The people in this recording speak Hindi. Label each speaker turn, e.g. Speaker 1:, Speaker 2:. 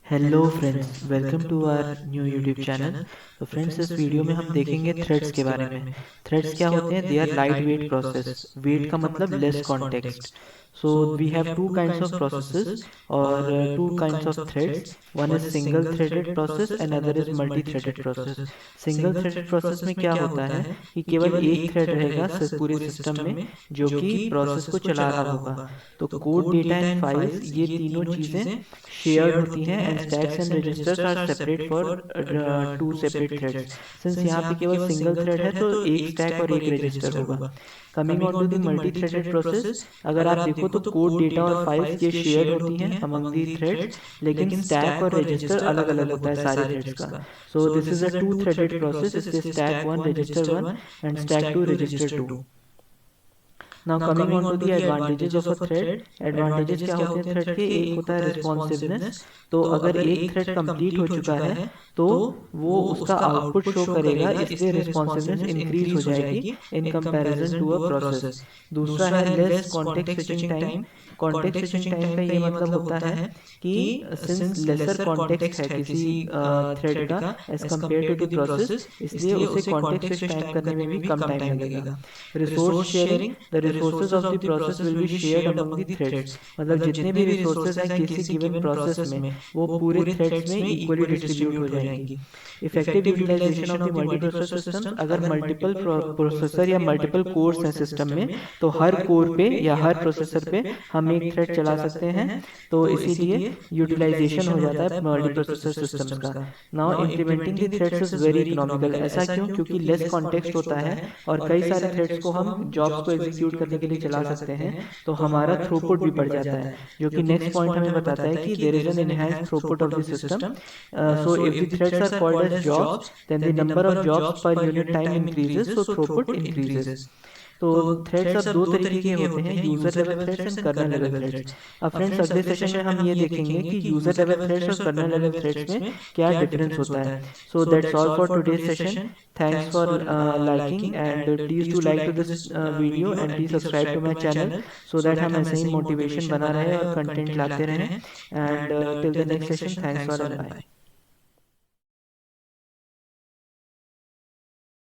Speaker 1: Hello friends, welcome to our new YouTube channel. तो फ्रेंड्स, इस वीडियो में हम देखेंगे थ्रेड्स के बारे में। थ्रेड्स क्या होते हैं? They are light weight process. Weight का मतलब less context. So we have two kinds of processes और two kinds of threads. One is single threaded process and other is multi threaded process. Single threaded process में क्या होता है कि केवल एक थ्रेड रहेगा पूरे सिस्टम में जो कि प्रोसेस को चला रहा होगा। तो कोड, डेटा एंड फाइल्स, ये तीनों चीज़ें शेयर्ड होती हैं and stacks and registers are separate for two separate threads. Since यहाँ पे केवल सिंगल थ्रेड है तो एक स्टैक और एक रजिस्टर होगा। Coming on to the multi threaded process, अगर आप देखो तो कोड, डेटा और फाइल्स ये शेयर्ड होती हैं अमंग दी थ्रेड्स, लेकिन स्टैक और रजिस्टर अलग अलग होता है सारे थ्रेड्स का। So this is a two threaded process, इसलिए stack one register one and stack two register two. Now coming on to the advantages of a thread. Advantages क्या होते हैं थ्रेड के? एक होता है रिस्पॉन्सिवनेस। तो अगर एक थ्रेड कंप्लीट हो चुका है तो वो उसका आउटपुट शो करेगा, इसलिए रिस्पॉन्सिवनेस इंक्रीज हो जाएगी in comparison to a process. दूसरा है less context switching time. Context switching time का ये मतलब होता है कि सिंस लेसर कॉन्टेक्स्ट है किसी थ्रेड का as compared to the process, इसलिए उसे कॉन्टेक्स्ट स्विच टाइम करने में भी कम टाइम लगेगा। Resource sharing, the resources of the process will be shared among the threads. मतलब जितने भी रिसोर्सेज हैं किसी गिवन प्रोसेस में वो पूरे थ्रेड्स में इक्वली डिस्ट्रीब्यूट हो जाएंगी। Effective utilisation of the multi processor systems, अगर मल्टीपल प्रोसेसर या मल्टीपल कोर्स हैं सिस्टम में तो हर कोर पे या हर प्रोसेसर पे हम एक थ्रेड चला सकते हैं। तो इसीलिए यूटिलाइजेशन हो जाता है मल्टी प्रोसेसर सिस्टम्स का। Now implementing the threads is very economical. ऐसा क्यों? क्योंकि लेस कॉन्टेक्स्ट होता है और कई सारे थ्रेड्स को हम जॉब्स को एग्जीक्यूट करने के लिए चला सकते हैं, तो हमारा थ्रूपुट भी बढ़ जाता है, जो कि नेक्स्ट पॉइंट हमें बताता है कि there is an enhance throughput of the system. So if the threads are called as jobs then the number of jobs per unit time increases, so throughput increases. तो थ्रेड्स अब दो तरीके के होते हैं, user level threads and kernel level threads. अब फ्रेंड्स, अगले सेशन में हम ये देखेंगे कि यूजर लेवल थ्रेड्स और कर्नल लेवल थ्रेड्स में क्या डिफरेंस होता है। So that's all for today's session. Thanks for liking and please to like to this video and please subscribe to my channel so that हम ऐसे ही मोटिवेशन बना रहे और कंटेंट लाते रहें। And till the next session, thanks all and bye.